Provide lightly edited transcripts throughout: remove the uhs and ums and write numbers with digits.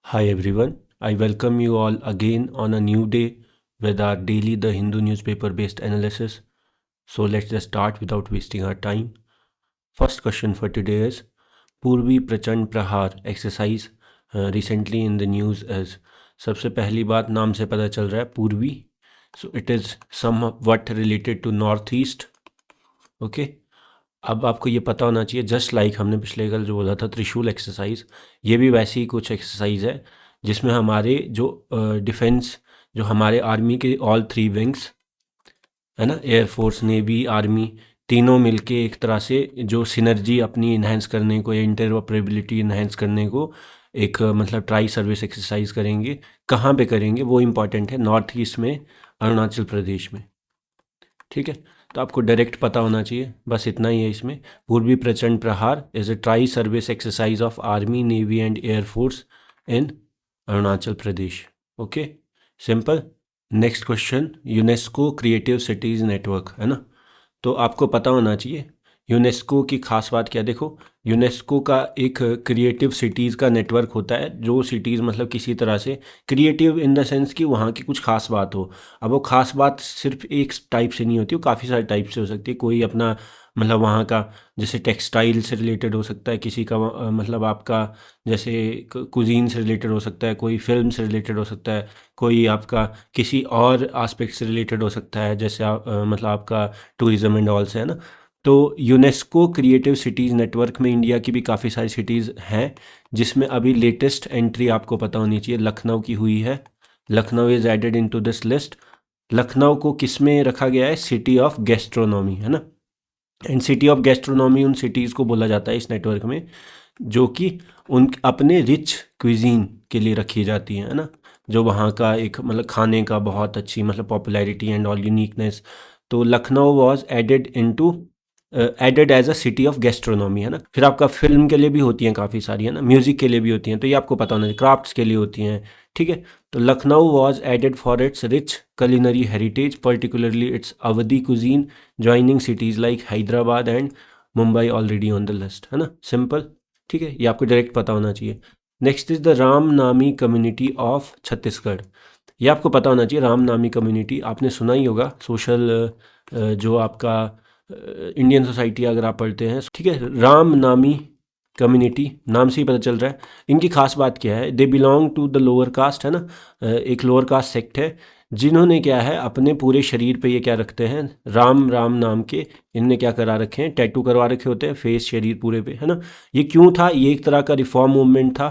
Hi everyone, I welcome you all again on a new day with our daily The Hindu newspaper based analysis. So let's just start without wasting our time. First question for today is Purvi Prachand Prahar exercise recently in the news is सबसे पहली बात नाम से पता चल रहा है पूर्वी so it is somewhat related to north east. Okay. अब आपको ये पता होना चाहिए जस्ट लाइक हमने पिछले कल जो बोला था त्रिशूल एक्सरसाइज, ये भी वैसी ही कुछ एक्सरसाइज है जिसमें हमारे जो डिफेंस जो हमारे आर्मी के ऑल थ्री विंग्स है ना, एयरफोर्स नेवी आर्मी तीनों मिलके एक तरह से जो सिनर्जी अपनी इन्हेंस करने को या इंटरऑपरेबिलिटी इन्हेंस करने को एक मतलब ट्राई सर्विस एक्सरसाइज करेंगे। कहाँ पे करेंगे वो इम्पॉर्टेंट है, नॉर्थ ईस्ट में, अरुणाचल प्रदेश में। ठीक है, तो आपको डायरेक्ट पता होना चाहिए, बस इतना ही है इसमें। पूर्वी प्रचंड प्रहार is a tri service exercise of army navy and air force in Arunachal Pradesh. Okay, simple. Next question, UNESCO creative cities network है ना, तो आपको पता होना चाहिए यूनेस्को की खास बात क्या। देखो, यूनेस्को का एक क्रिएटिव सिटीज़ का नेटवर्क होता है, जो सिटीज़ मतलब किसी तरह से क्रिएटिव इन द सेंस कि वहाँ की कुछ खास बात हो। अब वो खास बात सिर्फ एक टाइप से नहीं होती, वो काफ़ी सारे टाइप से हो सकती है। कोई अपना मतलब वहाँ का जैसे टेक्सटाइल से रिलेटेड हो सकता है, किसी का मतलब आपका जैसे कुजीन से रिलेटेड हो सकता है, कोई फिल्म से रिलेटेड हो सकता है, कोई आपका किसी और आस्पेक्ट से रिलेटेड हो सकता है, जैसे मतलब आपका टूरिज्म एंड ऑल से, है ना। तो यूनेस्को क्रिएटिव सिटीज़ नेटवर्क में इंडिया की भी काफ़ी सारी सिटीज़ हैं, जिसमें अभी लेटेस्ट एंट्री आपको पता होनी चाहिए लखनऊ की हुई है। Lucknow is added into this list. Lucknow को किस में रखा गया है? सिटी ऑफ गैस्ट्रोनॉमी, है ना। एंड सिटी ऑफ गैस्ट्रोनॉमी उन सिटीज़ को बोला जाता है इस नेटवर्क में जो कि उन अपने रिच क्विजीन के लिए रखी जाती है ना, जो वहाँ का एक मतलब खाने का बहुत अच्छी मतलब पॉपुलैरिटी एंड ऑल यूनिकनेस। तो Lucknow was added into added as a city of gastronomy, है ना। फिर आपका फिल्म के लिए भी होती हैं काफ़ी सारी, है ना, म्यूज़िक के लिए भी होती हैं, तो ये आपको पता होना चाहिए, क्राफ्ट्स के लिए होती हैं। ठीक है, तो Lucknow was added for its rich culinary heritage, particularly its Awadhi cuisine, joining cities like Hyderabad and Mumbai already on the list, है ना। सिंपल, ठीक है, ये आपको डायरेक्ट पता होना चाहिए। Next is the Ramnami community of Chhattisgarh. ये आपको पता होना चाहिए, राम नामी कम्युनिटी आपने सुना ही होगा, सोशल जो आपका इंडियन सोसाइटी अगर आप पढ़ते हैं, ठीक है। राम नामी कम्युनिटी नाम से ही पता चल रहा है। इनकी खास बात क्या है? They belong to the lower caste, है ना, एक लोअर कास्ट सेक्ट है, जिन्होंने क्या है अपने पूरे शरीर पे ये क्या रखते हैं, राम राम नाम के इनने क्या करा रखे हैं, टैटू करवा रखे होते हैं फेस शरीर पूरे पे, है ना। ये क्यों था? ये एक तरह का रिफॉर्म मूवमेंट था,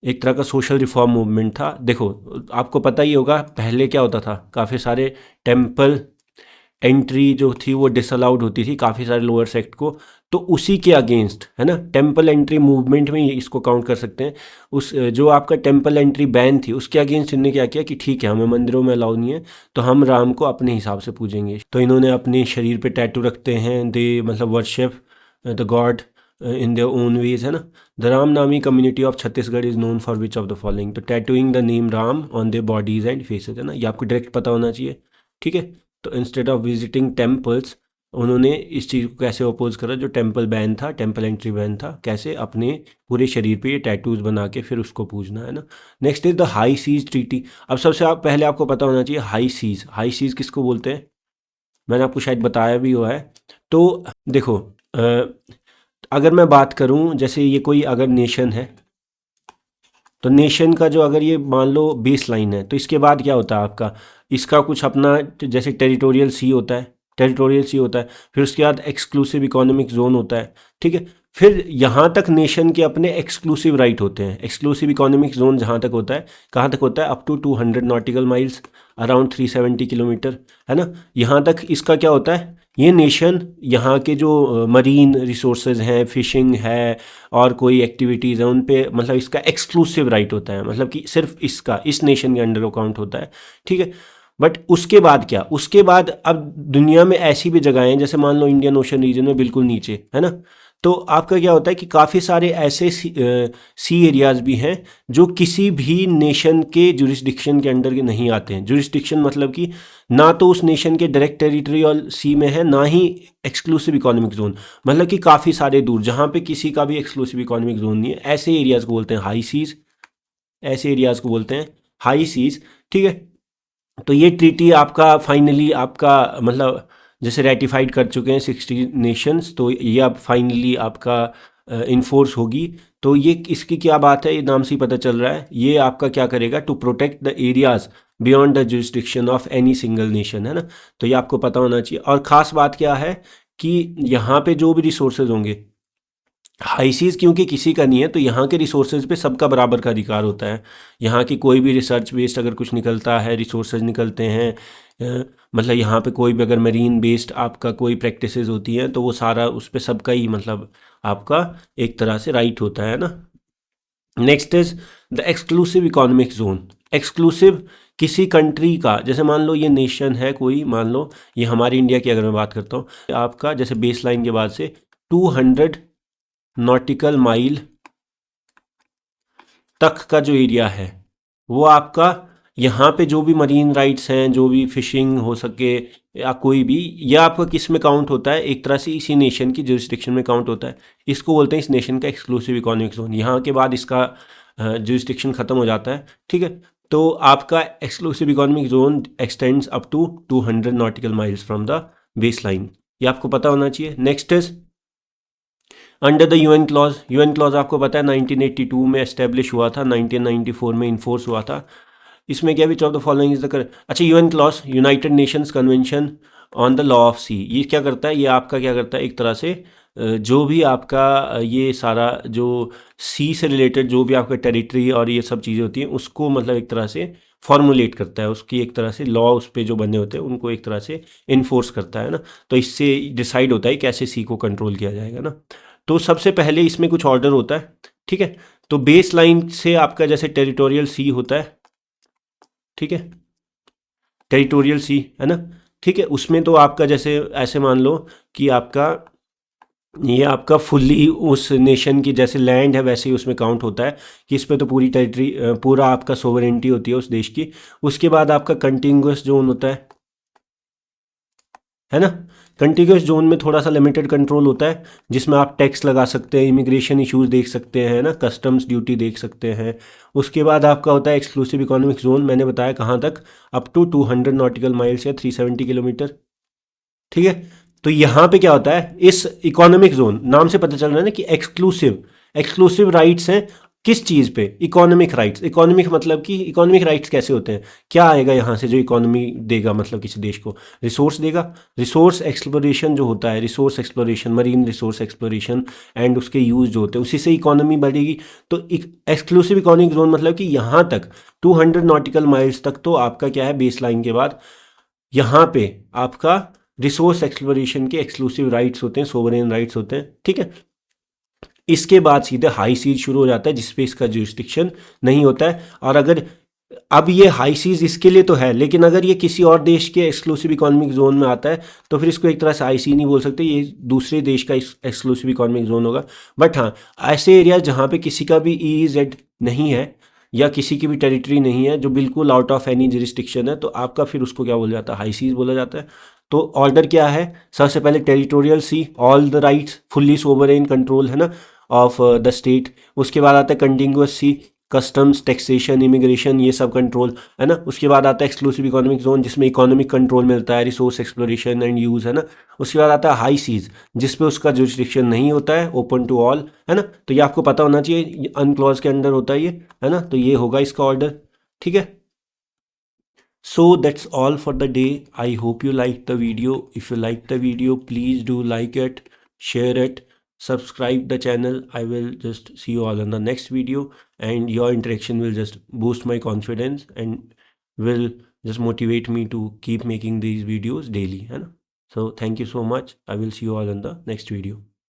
एक तरह का सोशल रिफॉर्म मूवमेंट था। देखो, आपको पता ही होगा पहले क्या होता था, काफ़ी सारे टेम्पल एंट्री जो थी वो डिसअलाउड होती थी काफ़ी सारे लोअर सेक्ट को, तो उसी के अगेंस्ट, है ना, टेम्पल एंट्री मूवमेंट में ही इसको काउंट कर सकते हैं। उस जो आपका टेम्पल एंट्री बैन थी उसके अगेंस्ट इन्होंने क्या किया कि ठीक है, हमें मंदिरों में अलाउ नहीं है, तो हम राम को अपने हिसाब से पूजेंगे। तो इन्होंने अपने शरीर पे टैटू रखते हैं, दे मतलब worship the god in their own ways, है ना। The Ramnami community of Chhattisgarh is known for which of the following, तो tattooing the name Ram on their bodies and faces, है ना, ये आपको डायरेक्ट पता होना चाहिए। ठीक है, तो इंस्टेड ऑफ विजिटिंग टेम्पल्स उन्होंने इस चीज़ को कैसे अपोज करा, जो टेम्पल बैन था, टेम्पल एंट्री बैन था, कैसे अपने पूरे शरीर पे ये टैटूज बना के फिर उसको पूजना, है ना। Next is the high seas treaty. अब सबसे पहले आपको पता होना चाहिए हाई सीज, हाई सीज किसको बोलते हैं, मैंने आपको शायद बताया भी हुआ है। तो देखो, अगर मैं बात करूं जैसे ये कोई अगर नेशन है, तो नेशन का जो अगर ये मान लो बेस लाइन है, तो इसके बाद क्या होता है आपका, इसका कुछ अपना जैसे टेरिटोरियल सी होता है, टेरिटोरियल सी होता है, फिर उसके बाद एक्सक्लूसिव इकोनॉमिक जोन होता है। ठीक है, फिर यहाँ तक नेशन के अपने एक्सक्लूसिव राइट होते हैं। एक्सक्लूसिव इकोनॉमिक जोन जहाँ तक होता है, कहाँ तक होता है, up to 200 nautical miles, around 370 kilometre, है ना। यहाँ तक इसका क्या होता है, ये नेशन यहाँ के जो मरीन रिसोर्सेज हैं, फिशिंग है और कोई एक्टिविटीज़ हैं, उन पे मतलब इसका एक्सक्लूसिव राइट होता है, मतलब कि सिर्फ इसका इस नेशन के अंडर अकाउंट होता है। ठीक है, बट उसके बाद क्या, उसके बाद अब दुनिया में ऐसी भी जगहें हैं, जैसे मान लो इंडियन ओशन रीजन में बिल्कुल नीचे, है ना, तो आपका क्या होता है कि काफ़ी सारे ऐसे सी एरियाज़ भी हैं जो किसी भी नेशन के जुरिस्डिक्शन के अंडर के नहीं आते हैं। जुरिस्डिक्शन मतलब कि ना तो उस नेशन के डायरेक्ट टेरिटोरियल सी में है, ना ही एक्सक्लूसिव इकोनॉमिक जोन, मतलब कि काफ़ी सारे दूर जहाँ पे किसी का भी एक्सक्लूसिव इकोनॉमिक जोन नहीं है, ऐसे एरियाज़ को बोलते हैं हाई सीज़। ऐसे एरियाज़ को बोलते हैं हाई सीज़, ठीक है। तो ये ट्रीटी आपका फाइनली आपका मतलब जैसे रेटिफाइड कर चुके हैं 60 नेशंस, तो ये अब फाइनली आपका इन्फोर्स होगी। तो ये इसकी क्या बात है, ये नाम से ही पता चल रहा है। ये आपका क्या करेगा, to protect the areas beyond the jurisdiction of any single nation, है ना। तो ये आपको पता होना चाहिए। और ख़ास बात क्या है कि यहाँ पे जो भी रिसोर्सेज होंगे, हाई सीज क्योंकि किसी का नहीं है, तो यहाँ के रिसोर्सेज पे सबका बराबर का अधिकार होता है। यहाँ की कोई भी रिसर्च बेस्ड अगर कुछ निकलता है, रिसोर्सेज निकलते हैं, मतलब यहाँ पे कोई भी अगर मरीन बेस्ड आपका कोई प्रैक्टिसेस होती हैं, तो वो सारा उस पर सबका ही मतलब आपका एक तरह से राइट होता है ना। Next is the exclusive economic zone. Exclusive किसी कंट्री का, जैसे मान लो ये नेशन है कोई, मान लो ये हमारी इंडिया की अगर मैं बात करता हूँ, आपका जैसे बेस लाइन के बाद से 200 नॉटिकल माइल तक का जो एरिया है वो आपका, यहाँ पे जो भी मरीन राइट्स हैं, जो भी फिशिंग हो सके या कोई भी, ये आपका किस में काउंट होता है, एक तरह से इसी नेशन की जुरिस्डिक्शन में काउंट होता है। इसको बोलते हैं इस नेशन का एक्सक्लूसिव इकोनॉमिक जोन। यहाँ के बाद इसका जुरिस्डिक्शन ख़त्म हो जाता है, ठीक है। तो आपका exclusive economic zone extends up to 200 nautical miles from the base line. ये आपको पता होना चाहिए। Next is under the UN clause. UN clause आपको पता है 1982 में एस्टेब्लिश हुआ था, 1994 में इन्फोर्स हुआ था। इसमें क्या, which of the following is the correct. अच्छा, UNCLOS United Nations Convention on the Law of the, Sea क्या करता है, ये आपका क्या करता है, एक तरह से जो भी आपका ये सारा जो सी से रिलेटेड जो भी आपका टेरिटरी और ये सब चीज़ें होती हैं, उसको मतलब एक तरह से फॉर्मुलेट करता है, उसकी एक तरह से लॉ उस पर जो बने होते हैं उनको एक तरह से इन्फोर्स करता है ना। तो इससे डिसाइड होता है कैसे सी को कंट्रोल किया जाएगा ना। तो सबसे पहले इसमें कुछ ऑर्डर होता है, ठीक है। तो बेस लाइन से आपका जैसे टेरिटोरियल सी होता है, ठीक है, टेरिटोरियल सी है ना, ठीक है। उसमें तो आपका जैसे ऐसे मान लो कि आपका ये आपका फुल्ली उस नेशन की जैसे लैंड है वैसे ही उसमें काउंट होता है कि इस पे तो पूरी टेरिटरी पूरा आपका सोवरेनिटी होती है उस देश की। उसके बाद आपका कंटिन्यूअस जोन होता है ना। कंटिन्यूअस जोन में थोड़ा सा लिमिटेड कंट्रोल होता है, जिसमें आप टैक्स लगा सकते हैं, इमिग्रेशन इश्यूज देख सकते हैं ना, कस्टम्स ड्यूटी देख सकते हैं। उसके बाद आपका होता है एक्सक्लूसिव इकोनॉमिक जोन, मैंने बताया कहाँ तक, अप टू 200 नॉटिकल माइल्स या 370 किलोमीटर, ठीक है। तो यहाँ पे क्या होता है, इस इकोनॉमिक जोन नाम से पता चल रहा है ना कि एक्सक्लूसिव, एक्सक्लूसिव राइट्स हैं किस चीज़ पे, इकोनॉमिक राइट्स। इकोनॉमिक मतलब कि इकोनॉमिक राइट्स कैसे होते हैं, क्या आएगा यहाँ से जो इकोनॉमी देगा, मतलब किसी देश को रिसोर्स देगा। रिसोर्स एक्सप्लोरेशन जो होता है, resource exploration, marine resource exploration and उसके यूज़ जो होते हैं, उसी से इकोनॉमी बढ़ेगी। तो एक्सक्लूसिव इकोनॉमिक जोन मतलब कि यहाँ तक 200 नॉटिकल माइल्स तक तो आपका क्या है, बेस लाइन के बाद यहाँ पे आपका रिसोर्स एक्सप्लोरेशन के एक्सक्लूसिव राइट्स होते हैं, सोवरेन राइट्स होते हैं, ठीक है। इसके बाद सीधे हाई सीज शुरू हो जाता है जिसपे इसका जुरिस्डिक्शन नहीं होता है। और अगर अब ये हाई सीज इसके लिए तो है, लेकिन अगर ये किसी और देश के एक्सक्लूसिव इकोनॉमिक जोन में आता है तो फिर इसको एक तरह से हाई सी नहीं बोल सकते, ये दूसरे देश का एक्सक्लूसिव इकोनॉमिक जोन होगा। बट हाँ, ऐसे एरिया जहाँ पे किसी का भी EEZ नहीं है या किसी की भी टेरिटरी नहीं है, जो बिल्कुल आउट ऑफ एनी जुरिस्डिक्शन है, तो आपका फिर उसको क्या बोला जाता है, हाई सीज बोला जाता है। तो ऑर्डर क्या है, सबसे पहले territorial C, all the rights, fully sovereign control है ना ऑफ द स्टेट। उसके बाद आता है कंटिन्यूअस सी, कस्टम्स, टैक्सेशन, इमिग्रेशन, ये सब कंट्रोल है ना। उसके बाद आता है एक्सक्लूसिव इकोनॉमिक जोन जिसमें इकोनॉमिक कंट्रोल मिलता है, रिसोर्स एक्सप्लोरेशन एंड यूज़ है ना। उसके बाद आता है हाई सीज जिसपे उसका जुरिस्डिक्शन नहीं होता है, ओपन टू ऑल है ना। तो ये आपको पता होना चाहिए, अनक्लॉज के अंडर होता है ये, है ना। तो ये होगा इसका ऑर्डर, ठीक है। So that's all for the day. I hope you liked the video. If you liked the video, please do like it, share it, subscribe the channel. I will just see you all in the next video, and your interaction will just boost my confidence and will just motivate me to keep making these videos daily, है ना. So thank you so much. I will see you all in the next video.